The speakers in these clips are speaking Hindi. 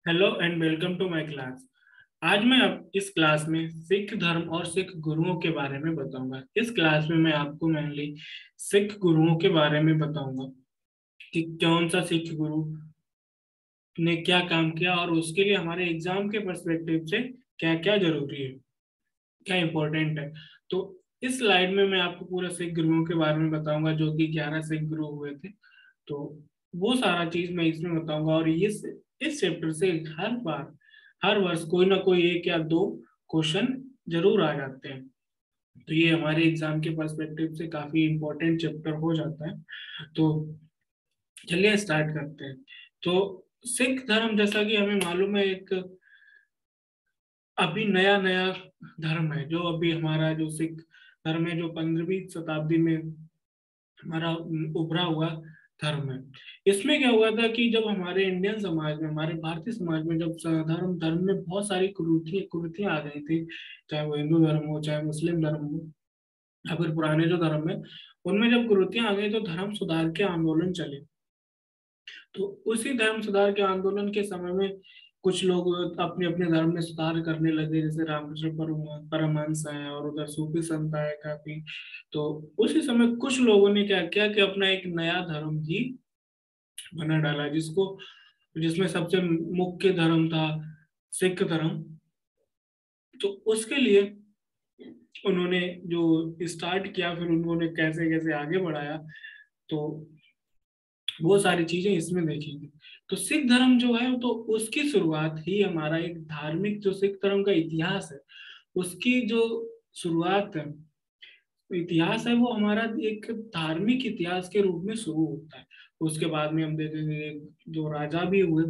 Hello and welcome to my class. आज मैं अब इस क्लास में सिख धर्म और सिख गुरुओं के बारे में बताऊंगा। इस क्लास में मैं आपको मेनली सिख गुरुओं के बारे में बताऊंगा कि कौन सा सिख गुरु ने क्या काम किया और उसके लिए हमारे एग्जाम के पर्सपेक्टिव से क्या क्या जरूरी है, क्या इम्पोर्टेंट है। तो इस स्लाइड में मैं आपको पूरा सिख गुरुओं के बारे में बताऊंगा, जो कि 11 सिख गुरु हुए थे। तो वो सारा चीज मैं इसमें बताऊंगा, और ये इस चैप्टर से हर बार हर वर्ष कोई ना कोई एक या दो क्वेश्चन जरूर आ जाते हैं। तो ये हमारे एग्जाम के पर्सपेक्टिव से काफी इम्पोर्टेंट चैप्टर हो जाता है। तो चलिए स्टार्ट करते हैं। तो सिख धर्म, जैसा कि हमें मालूम है, एक अभी नया नया धर्म है। जो अभी हमारा जो सिख धर्म है, जो 15वीं शताब्दी में हमारा उभरा हुआ धर्म है। इसमें क्या हुआ था कि जब हमारे इंडियन समाज में, हमारे भारतीय समाज में, जब धर्म धर्म में बहुत सारी कुरीतियां आ गई थी, चाहे वो हिंदू धर्म हो, चाहे मुस्लिम धर्म हो, या फिर पुराने जो धर्म है, उनमें जब कुरीतियां आ गई तो धर्म सुधार के आंदोलन चले। तो उसी धर्म सुधार के आंदोलन के समय में कुछ लोग अपने अपने धर्म में सुधार करने लगे, जैसे रामकृष्ण परमहंस हैं, और उधर सूफी संत आए काफी। तो उसी समय कुछ लोगों ने क्या किया कि अपना एक नया धर्म ही बना डाला, जिसमें सबसे मुख्य धर्म था सिख धर्म। तो उसके लिए उन्होंने जो स्टार्ट किया, फिर उन्होंने कैसे कैसे आगे बढ़ाया, तो वो सारी चीजें इसमें देखेंगे। तो सिख धर्म जो है, तो उसकी शुरुआत ही हमारा एक धार्मिक, जो सिख धर्म का इतिहास है, उसकी जो शुरुआत है, इतिहास है, वो हमारा एक धार्मिक इतिहास के रूप में शुरू होता है। उसके बाद में हम देखेंगे जो राजा भी हुए,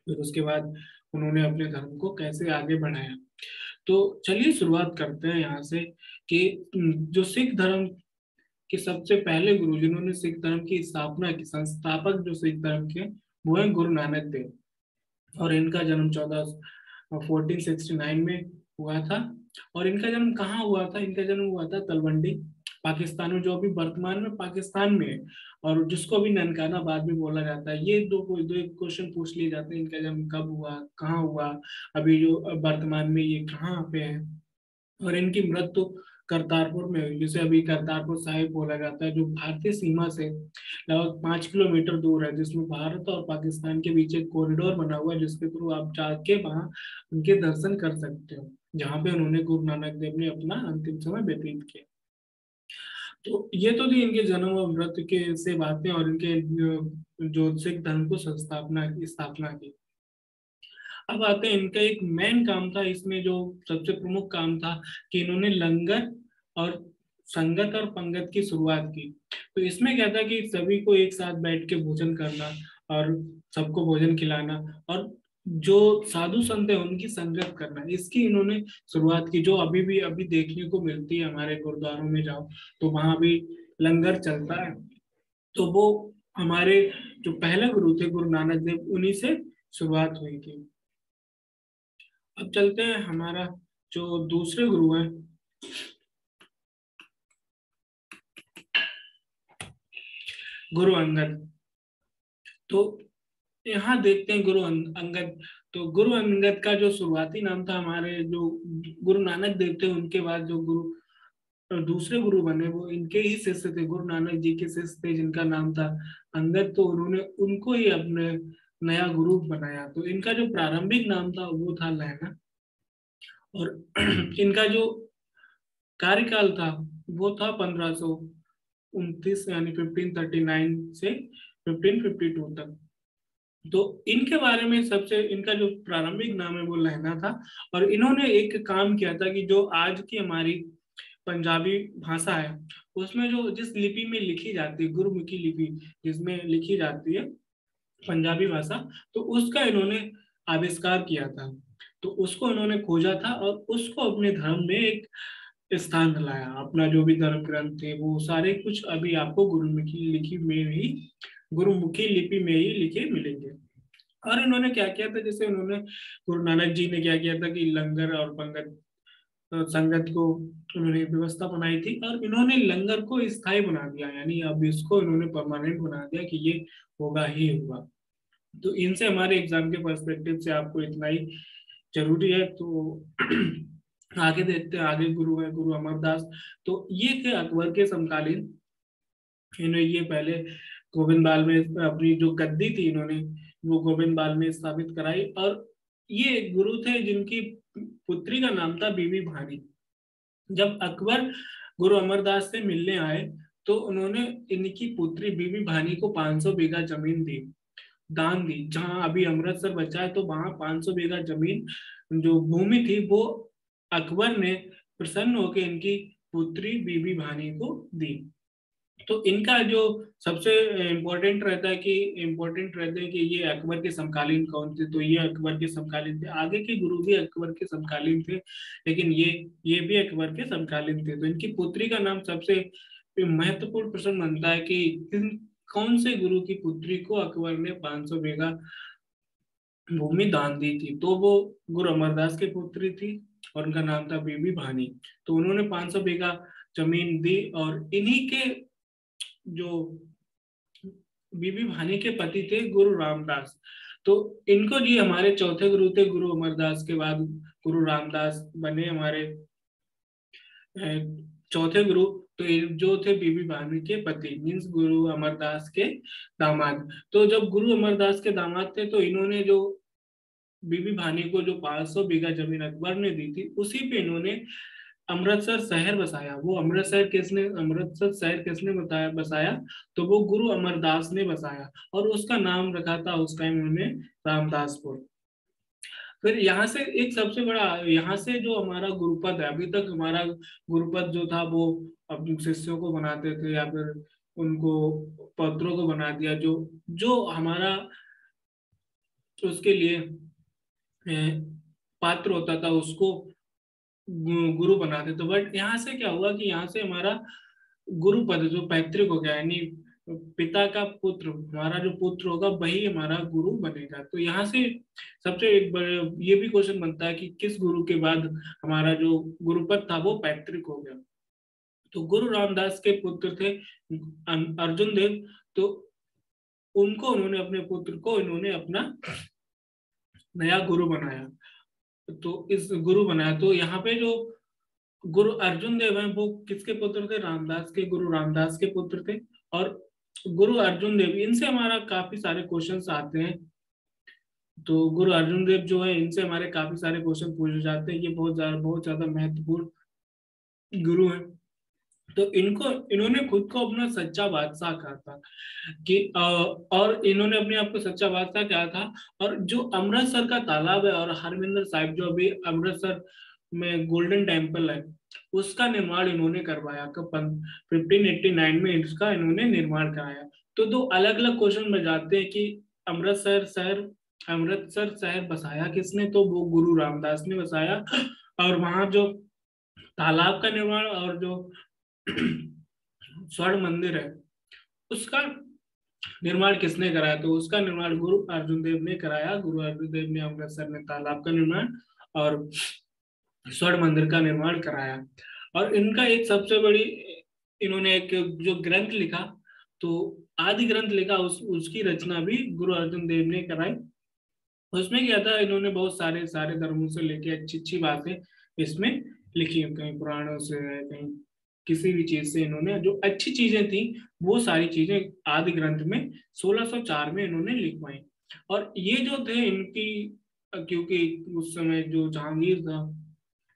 फिर उसके बाद उन्होंने अपने धर्म को कैसे आगे बढ़ाया। तो चलिए शुरुआत करते हैं यहाँ से कि जो सिख धर्म के सबसे पहले गुरु, जिन्होंने सिख धर्म की स्थापना की, संस्थापक जो सिख धर्म के, वो है गुरु नानक देव। और इनका जन्म 1469 में हुआ था। और इनका जन्म कहाँ हुआ था? इनका जन्म हुआ था तलवंडी, पाकिस्तान में, जो अभी वर्तमान में पाकिस्तान में है, और जिसको भी ननकाना बाद में बोला जाता है। ये दो एक क्वेश्चन पूछ लिए जाते हैं, इनका जन्म कब हुआ, कहाँ हुआ, अभी जो वर्तमान में ये कहाँ पे है। और इनकी मृत्यु करतारपुर में हुई, जिसे अभी करतारपुर साहिब बोला जाता है, जो भारतीय सीमा से लगभग 5 किलोमीटर दूर है, जिसमें भारत और पाकिस्तान के बीच एक कॉरिडोर बना हुआ है, जिसके थ्रू आप जाके वहाँ उनके दर्शन कर सकते हो, जहाँ पे उन्होंने, गुरु नानक देव ने अपना अंतिम समय व्यतीत किया। तो ये तो थी इनके जन्म और मृत्यु के से बातें, और इनके जो सिख धर्म को स्थापना की। अब आते हैं, इनका एक मेन काम था इसमें, जो सबसे प्रमुख काम था कि इन्होंने लंगर और संगत और पंगत की शुरुआत की। तो इसमें क्या था कि सभी को एक साथ बैठ के भोजन करना, और सबको भोजन खिलाना, और जो साधु संत है उनकी संगत करना, इसकी इन्होंने शुरुआत की। जो अभी भी अभी देखने को मिलती है, हमारे गुरुद्वारों में जाओ तो वहां भी लंगर चलता है। तो वो हमारे जो पहले गुरु थे, गुरु नानक देव, उन्हीं से शुरुआत हुई थी। अब चलते हैं हमारा जो दूसरे गुरु हैं, गुरु अंगद। तो यहाँ देखते हैं अंगद। तो गुरु अंगद का जो शुरुआती नाम था, हमारे जो गुरु नानक देव थे, उनके बाद जो दूसरे गुरु बने, वो इनके ही शिष्य थे, गुरु नानक जी के शिष्य थे, जिनका नाम था अंगद। तो उन्होंने उनको ही अपने नया गुरु बनाया। तो इनका जो प्रारंभिक नाम था वो था लहना। और इनका जो कार्यकाल था वो था 1529, यानी 1539 से 1552 तक। तो इनके बारे में सबसे, इनका जो प्रारंभिक नाम है वो लहना था। और इन्होंने एक काम किया था कि जो आज की हमारी पंजाबी भाषा है, उसमें जो जिस लिपि में लिखी जाती है, गुरुमुखी लिपि जिसमें लिखी जाती है पंजाबी भाषा, तो उसका इन्होंने आविष्कार किया था। तो उसको इन्होंने खोजा था, और उसको अपने धर्म में एक स्थान दिलाया। अपना जो भी धर्म ग्रंथ थे वो सारे कुछ अभी आपको गुरुमुखी लिपि में ही लिखे मिलेंगे। और इन्होंने क्या किया था, जैसे उन्होंने, गुरु नानक जी ने क्या किया था कि लंगर और पंगत, संगत को उन्होंने व्यवस्था बनाई थी, और इन्होंने लंगर को स्थायी बना दिया, यानी अब इसको इन्होंने परमानेंट बना दिया कि ये होगा ही होगा। तो इनसे हमारे एग्जाम के पर्सपेक्टिव से आपको इतना ही जरूरी है। तो आगे देखते हैं, आगे गुरु है गुरु अमरदास। तो ये थे अकबर के समकालीन। इन्होंने ये पहले गोविंदवाल में अपनी जो गद्दी थी इन्होंने वो गोविंदवाल में स्थापित कराई। और ये गुरु थे जिनकी पुत्री का नाम था बीबी भानी। जब अकबर गुरु अमरदास से मिलने आए तो उन्होंने इनकी पुत्री बीबी भानी को 500 बीघा जमीन दी, दान दी। जहां अभी अमृतसर बचा है तो वहां 500 बीघा जमीन जो भूमि थी वो अकबर ने प्रसन्न होकर इनकी पुत्री बीबी भानी को दी। तो इनका जो सबसे इम्पोर्टेंट रहता है कि ये अकबर के समकालीन कौन थे। तो ये अकबर के समकालीन थे, आगे के गुरु भी अकबर के समकालीन थे, लेकिन ये भी अकबर के समकालीन थे। तो इनकी पुत्री का नाम सबसे महत्वपूर्ण प्रश्न बनता है कि कौन से गुरु की पुत्री को अकबर ने 500 बीघा भूमि दान दी थी। तो वो गुरु अमरदास की पुत्री थी और उनका नाम था बीबी भानी। तो उन्होंने 500 बीघा जमीन दी। और इन्हीं के जो बीबी भानी के पति थे गुरु रामदास। तो इनको जी हमारे चौथे गुरु थे। गुरु अमरदास के बाद गुरु रामदास बने हमारे चौथे गुरु। तो जो थे बीबी भानी के पति मीन्स गुरु अमरदास के दामाद। तो जब गुरु अमरदास के दामाद थे तो इन्होंने जो बीबी भानी को जो 500 बीघा जमीन अकबर ने दी थी उसी पे इन्होंने अमृतसर शहर बसाया। वो अमृतसर शहर किसने बताया बसाया? तो वो गुरु अमरदास ने बसाया और उसका नाम रखा था उस टाइम उन्होंने रामदासपुर। फिर यहाँ से एक सबसे बड़ा, यहाँ से जो हमारा गुरुपद है, अभी तक हमारा गुरुपद जो था वो अपने शिष्यों को बनाते थे या फिर उनको पत्रों को बना दिया। जो जो हमारा उसके लिए पात्र होता था उसको गुरु बनाते। तो बट यहाँ से क्या हुआ कि यहाँ से हमारा गुरु पद जो पैतृक हो गया, यानी पिता का पुत्र, हमारा जो पुत्र होगा वही हमारा गुरु बनेगा। तो यहाँ से सबसे ये भी क्वेश्चन बनता है कि किस गुरु के बाद हमारा जो गुरुपद था वो पैतृक हो गया। तो गुरु रामदास के पुत्र थे अर्जुन देव। तो उनको उन्होंने अपने पुत्र को इन्होंने अपना नया गुरु बनाया। तो इस गुरु बनाया तो यहाँ पे जो गुरु अर्जुन देव हैं वो किसके पुत्र थे? रामदास के, गुरु रामदास के पुत्र थे। और गुरु अर्जुन देव, इनसे हमारा काफी सारे क्वेश्चंस आते हैं। तो गुरु अर्जुन देव जो है इनसे हमारे काफी सारे क्वेश्चन पूछे जाते हैं। ये बहुत ज्यादा महत्वपूर्ण गुरु हैं। तो इन्होंने खुद को अपना सच्चा बादशाह कहा था कि और इन्होंने अपने आप को सच्चा बादशाह कहा था। और जो अमृतसर का तालाब है और हरमिंदर साहिब जो अभी अमृतसर में गोल्डन टेम्पल है उसका निर्माण इन्होंने करवाया। 1589 में इसका इन्होंने निर्माण कराया। तो दो अलग अलग क्वेश्चन में जाते हैं कि अमृतसर शहर बसाया किसने? तो वो गुरु रामदास ने बसाया। और वहां जो तालाब का निर्माण और जो स्वर्ण मंदिर है उसका निर्माण किसने कराया? तो उसका निर्माण गुरु अर्जुन देव ने कराया। गुरु अर्जुन देव ने अमृतसर में तालाब का निर्माण और स्वर्ण मंदिर का निर्माण कराया। और इनका एक सबसे बड़ी, इन्होंने एक जो ग्रंथ लिखा तो आदि ग्रंथ लिखा, उसकी रचना भी गुरु अर्जुन देव ने कराई। उसमें क्या था, इन्होंने बहुत सारे धर्मों से लेके अच्छी अच्छी बातें इसमें लिखी, कहीं पुराणों से कहीं किसी भी चीज से इन्होंने जो अच्छी चीजें थी वो सारी चीजें आदि ग्रंथ में 1604 में इन्होंने लिखवाई। और ये जो थे इनकी, क्योंकि उस समय जो जहांगीर था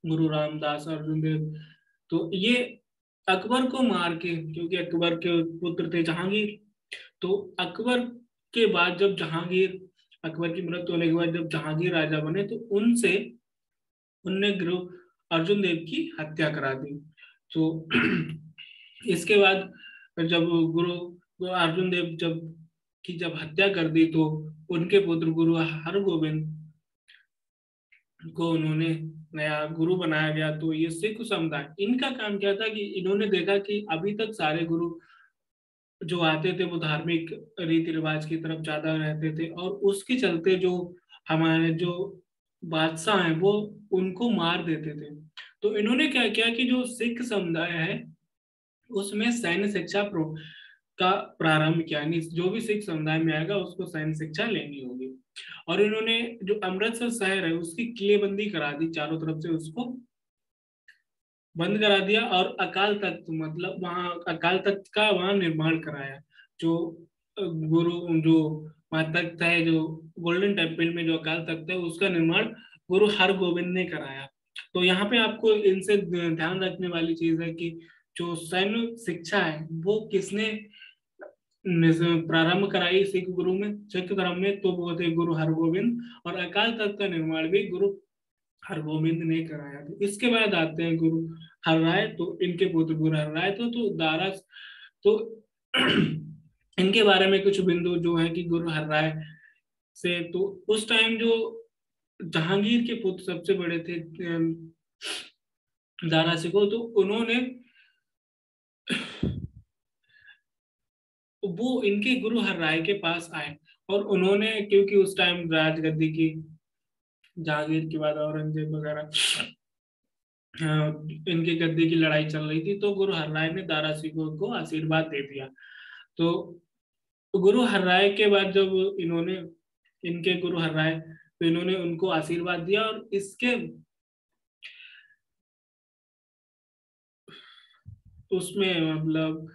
गुरु रामदास अर्जुन देव, तो ये अकबर को मार के, क्योंकि अकबर के पुत्र थे जहांगीर, तो अकबर के बाद जब जहांगीर, अकबर की मृत्यु होने के बाद जब जहांगीर राजा बने तो उनने गुरु अर्जुन देव की हत्या करा दी। तो इसके बाद जब गुरु अर्जुन देव जब हत्या कर दी तो उनके पुत्र गुरु हरगोविंद को उन्होंने नया गुरु बनाया गया। तो ये सिख समुदाय, इनका काम क्या था कि इन्होंने देखा कि अभी तक सारे गुरु जो आते थे वो धार्मिक रीति रिवाज की तरफ ज्यादा रहते थे और उसके चलते जो हमारे जो बादशाह हैं वो उनको मार देते थे। तो इन्होंने क्या किया कि जो सिख समुदाय है उसमें सैन्य शिक्षा का प्रारंभ किया, यानी जो भी सिख समुदाय में आएगा उसको सैन्य शिक्षा लेनी होगी। और इन्होंने जो अमृतसर शहर है उसकी किलेबंदी करा दी, चारों तरफ से उसको बंद करा दिया, और अकाल तख्त, मतलब वहाँ अकाल तख्त का वहाँ निर्माण कराया। जो गुरु जो वहाँ तख्त है, जो गोल्डन टेम्पल में जो अकाल तख्त है उसका निर्माण गुरु हरगोविंद ने कराया। तो यहाँ पे आपको इनसे ध्यान रखने वाली चीज है कि जो सैन्य शिक्षा है वो किसने प्रारंभ कराई सिख गुरु में, सिख धर्म में, तो वो थे गुरु हरगोविंद। और अकाल तख्त का निर्माण भी गुरु हरगोविंद ने कराया था। इसके बाद आते हैं गुरु हरराय, तो इनके पुत्र गुरु हरराय तो दारा तो इनके बारे में कुछ बिंदु जो है कि गुरु हरराय से, तो उस टाइम जो जहांगीर के पुत्र सबसे बड़े थे दारा सिकोह, तो उन्होंने वो इनके गुरु हरराय के पास आए, और उन्होंने, क्योंकि उस टाइम राजगद्दी की, जहांगीर के बाद औरंगजेब वगैरह इनके गद्दे की लड़ाई चल रही थी, तो गुरु हरराय ने दारा सिकोह को आशीर्वाद दे दिया। तो गुरु हरराय के बाद जब इन्होंने, इनके गुरु हरराय, तो इन्होंने उनको आशीर्वाद दिया, और इसके उसमें मतलब